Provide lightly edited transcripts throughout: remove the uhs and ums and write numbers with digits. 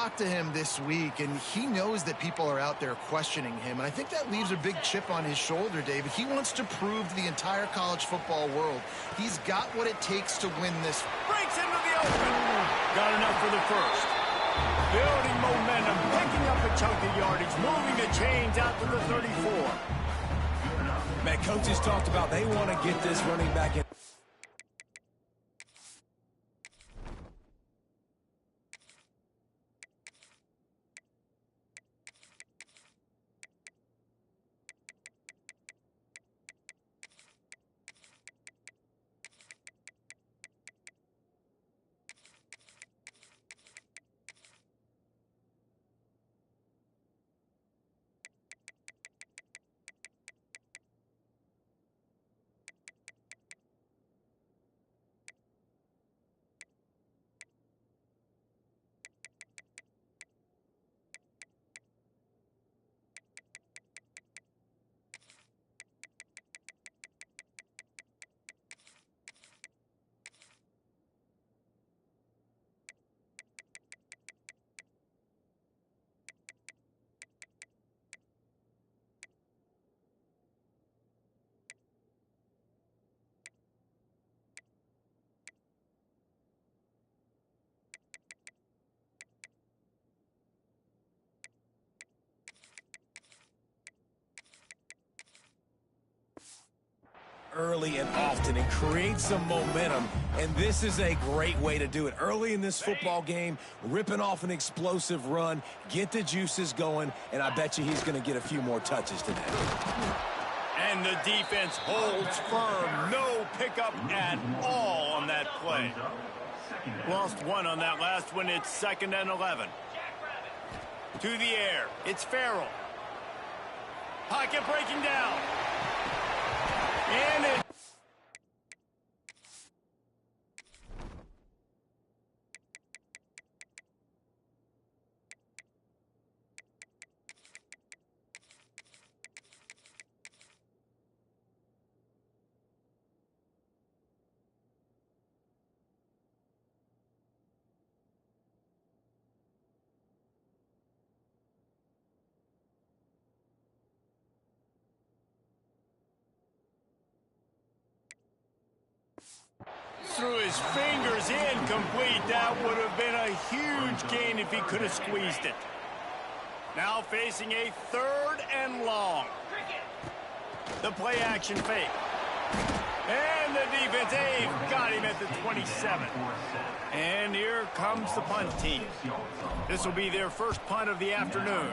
talked to him this week, and he knows that people are out there questioning him, and I think that leaves a big chip on his shoulder, David. He wants to prove to the entire college football world he's got what it takes to win this. Breaks into the open. Got enough for the first. Building momentum, picking up a chunk of yardage, moving the chains out to the 34. Man, coaches talked about they want to get this running back in. Early and often and create some momentum, and this is a great way to do it. Early in this football game, ripping off an explosive run, get the juices going, and I bet you he's going to get a few more touches today. And the defense holds firm. No pickup at all on that play. Lost one on that last one. It's 2nd and 11. To the air. It's Farrell. Pocket breaking down. And it... through his fingers, incomplete. That would have been a huge gain if he could have squeezed it. Now facing a 3rd and long. The play action fake. And the defense, they've got him at the 27. And here comes the punt team. This will be their first punt of the afternoon.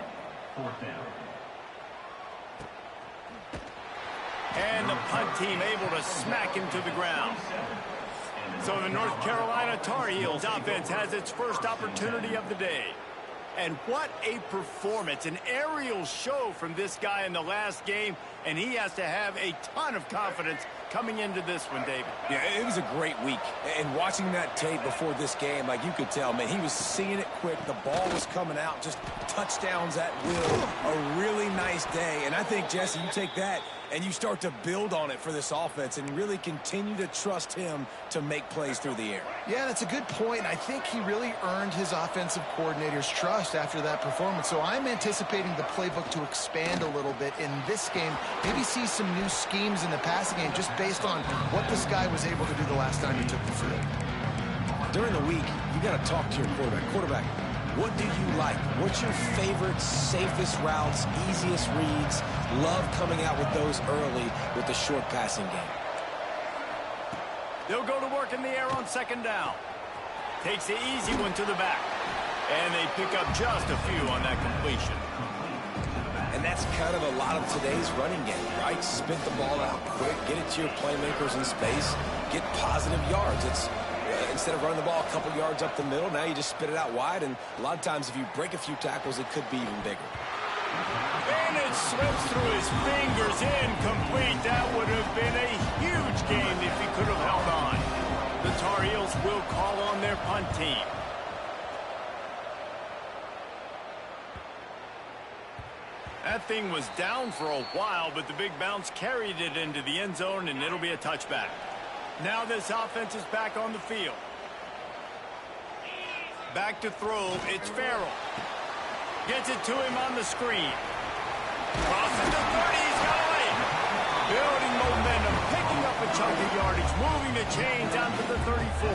And the punt team able to smack him to the ground. So the North Carolina Tar Heels offense has its first opportunity of the day. And what a performance, an aerial show from this guy in the last game, and he has to have a ton of confidence coming into this one, David. Yeah, it was a great week. And watching that tape before this game, like you could tell, man, he was seeing it quick. The ball was coming out, just touchdowns at will. A really nice day. And I think, Jesse, you take that and you start to build on it for this offense and really continue to trust him to make plays through the air. Yeah, that's a good point. I think he really earned his offensive coordinator's trust after that performance. So I'm anticipating the playbook to expand a little bit in this game. Maybe see some new schemes in the passing game just based on what this guy was able to do the last time he took the field. During the week, you got to talk to your quarterback. Quarterback, what do you like? What's your favorite, safest routes, easiest reads? Love coming out with those early with the short passing game. They'll go to work in the air on 2nd down. Takes the easy one to the back. And they pick up just a few on that completion. And that's kind of a lot of today's running game, right? Spit the ball out quick, get it to your playmakers in space, get positive yards. It's instead of running the ball a couple yards up the middle, now you just spit it out wide, and a lot of times if you break a few tackles, it could be even bigger. And it slips through his fingers, incomplete. That would have been a huge gain if he could have held on. The Tar Heels will call on their punt team. That thing was down for a while, but the big bounce carried it into the end zone, and it'll be a touchback. Now this offense is back on the field. Back to throw, it's Farrell. Gets it to him on the screen. Crosses the 30, he's got it. Building momentum, picking up a chunk of yardage, moving the chains onto the 34.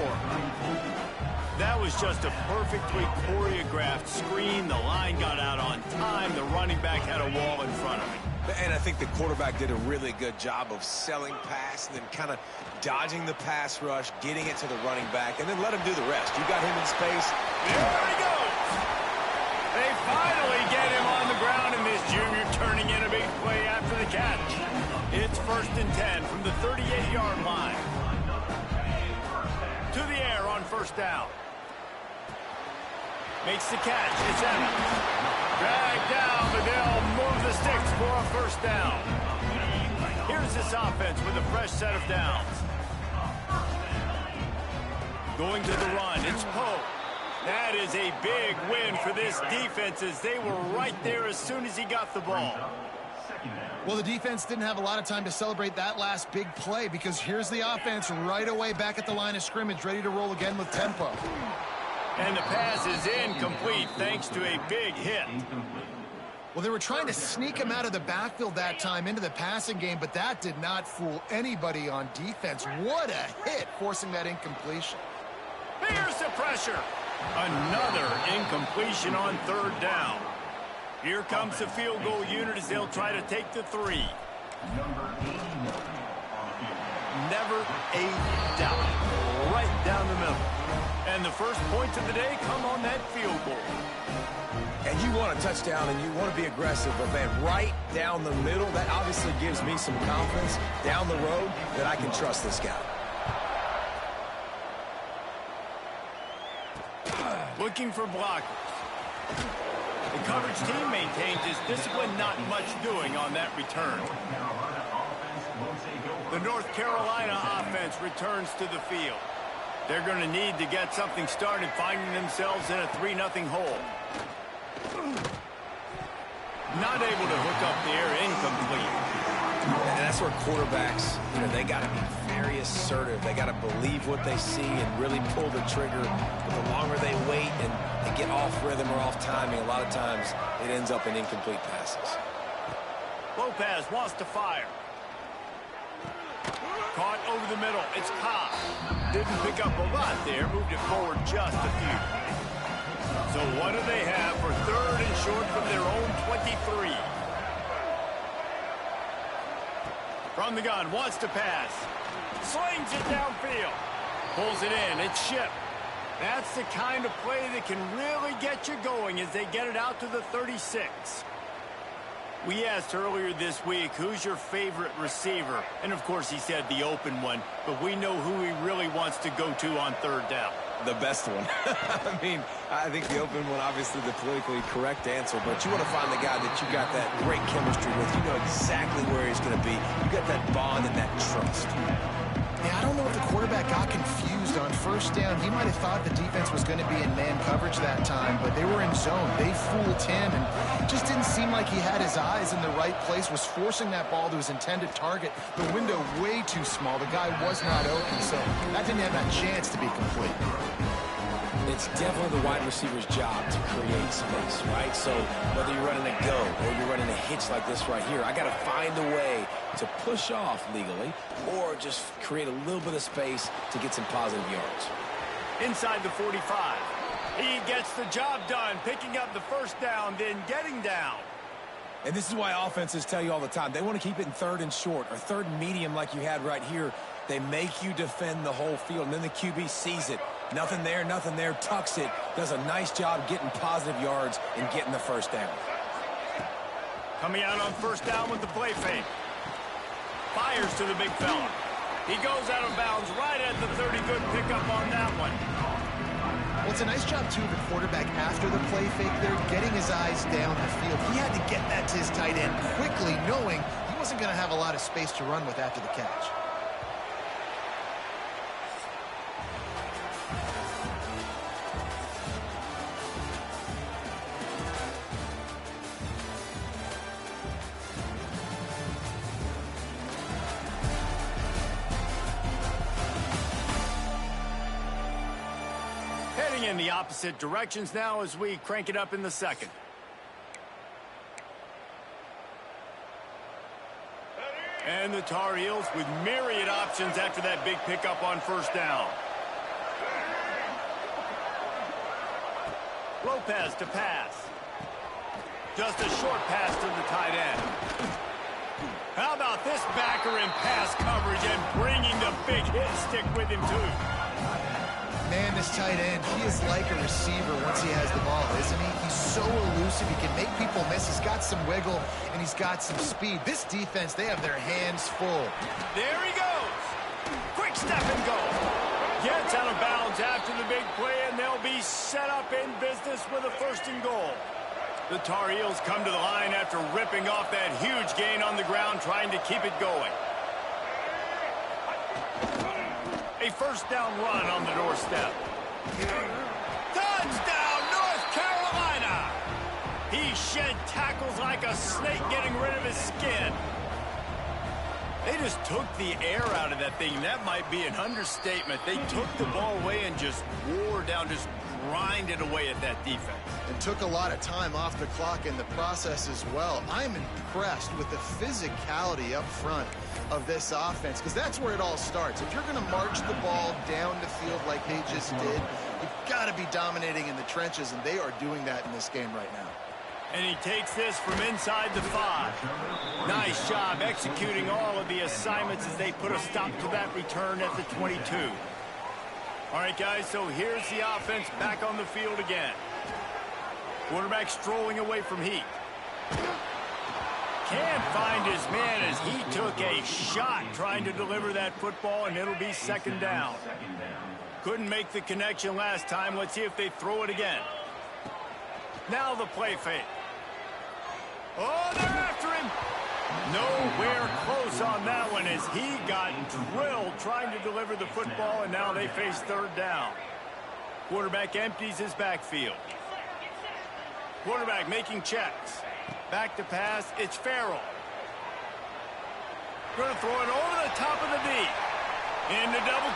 That was just a perfectly choreographed screen. The line got out on time. The running back had a wall in front of him. And I think the quarterback did a really good job of selling pass and then kind of dodging the pass rush, getting it to the running back, and then let him do the rest. You got him in space. There he goes. They finally get him on the ground, and this junior turning in a big play after the catch. It's 1st and 10 from the 38-yard line. To the air on 1st down. Makes the catch. It's Evans. Dragged down, but they'll move the sticks for a 1st down. Here's this offense with a fresh set of downs. Going to the run, it's Poe. That is a big win for this defense as they were right there as soon as he got the ball. Well, the defense didn't have a lot of time to celebrate that last big play because here's the offense right away back at the line of scrimmage, ready to roll again with tempo. And the pass is incomplete thanks to a big hit. Well, they were trying to sneak him out of the backfield that time into the passing game, but that did not fool anybody on defense. What a hit, forcing that incompletion. Here's the pressure. Another incompletion on 3rd down. Here comes the field goal unit as they'll try to take the 3. Never a doubt. Right down the middle. And the first points of the day come on that field goal. And you want a touchdown and you want to be aggressive, but man, right down the middle, that obviously gives me some confidence down the road that I can trust this guy. Looking for blockers. The coverage team maintains his discipline, not much doing on that return. The North Carolina offense returns to the field. They're going to need to get something started, finding themselves in a 3-0 hole. Not able to hook up there, incomplete. And that's where quarterbacks, they got to be very assertive. They got to believe what they see and really pull the trigger. But the longer they wait and they get off rhythm or off timing, a lot of times it ends up in incomplete passes. Lopez wants to fire. Caught over the middle. It's Ncaa. Didn't pick up a lot there. Moved it forward just a few. So what do they have for 3rd and short from their own 23? From the gun, wants to pass. Slings it downfield. Pulls it in. It's Ship. That's the kind of play that can really get you going as they get it out to the 36. We asked earlier this week, who's your favorite receiver? And, of course, he said the open one. But we know who he really wants to go to on 3rd down. The best one. I think the open one, obviously the politically correct answer, but you want to find the guy that you got that great chemistry with. You know exactly where he's going to be. You got that bond and that trust. Yeah, I don't know if the quarterback got confused on 1st down. He might have thought the defense was going to be in man coverage that time, but they were in zone. They fooled him, and it just didn't seem like he had his eyes in the right place, was forcing that ball to his intended target. The window way too small. The guy was not open, so that didn't have that chance to be complete. It's definitely the wide receiver's job to create space, right? So whether you're running a go or you're running a hitch like this right here, I got to find a way to push off legally or just create a little bit of space to get some positive yards. Inside the 45. He gets the job done, picking up the 1st down, then getting down. And this is why offenses tell you all the time, they want to keep it in 3rd and short or 3rd and medium like you had right here. They make you defend the whole field, and then the QB sees it. Nothing there, tucks it, does a nice job getting positive yards and getting the 1st down. Coming out on 1st down with the play fake. Fires to the big fella. He goes out of bounds right at the 30. Good pickup on that one. Well, it's a nice job, too, of the quarterback after the play fake there, getting his eyes down the field. He had to get that to his tight end quickly, knowing he wasn't going to have a lot of space to run with after the catch. Going in the opposite directions now as we crank it up in the second. And the Tar Heels with myriad options after that big pickup on first down. Lopez to pass. Just a short pass to the tight end. How about this backer in pass coverage and bringing the big hit stick with him, too? Man, this tight end, he is like a receiver once he has the ball, isn't he? He's so elusive. He can make people miss. He's got some wiggle, and he's got some speed. This defense, they have their hands full. There he goes. Quick step and go. Gets out of bounds after the big play, and they'll be set up in business with a 1st and goal. The Tar Heels come to the line after ripping off that huge gain on the ground, trying to keep it going. A 1st down run on the doorstep. Touchdown, North Carolina! He shed tackles like a snake getting rid of his skin. They just took the air out of that thing. That might be an understatement. They took the ball away and just wore down, just grinded away at that defense. And took a lot of time off the clock in the process as well. I'm impressed with the physicality up front of this offense, because that's where it all starts. If you're going to march the ball down the field like they just did, you've got to be dominating in the trenches, and they are doing that in this game right now. And he takes this from inside the 5. Nice job executing all of the assignments as they put a stop to that return at the 22. All right, guys, so here's the offense back on the field again. Quarterback strolling away from heat. Can't find his man as he took a shot trying to deliver that football, and it'll be 2nd down. Couldn't make the connection last time. Let's see if they throw it again. Now the play fake. Oh, they're after him. Nowhere close on that one as he got drilled trying to deliver the football, and now they face 3rd down. Quarterback empties his backfield. Quarterback making checks. Back to pass. It's Farrell. Going to throw it over the top of the D. Into double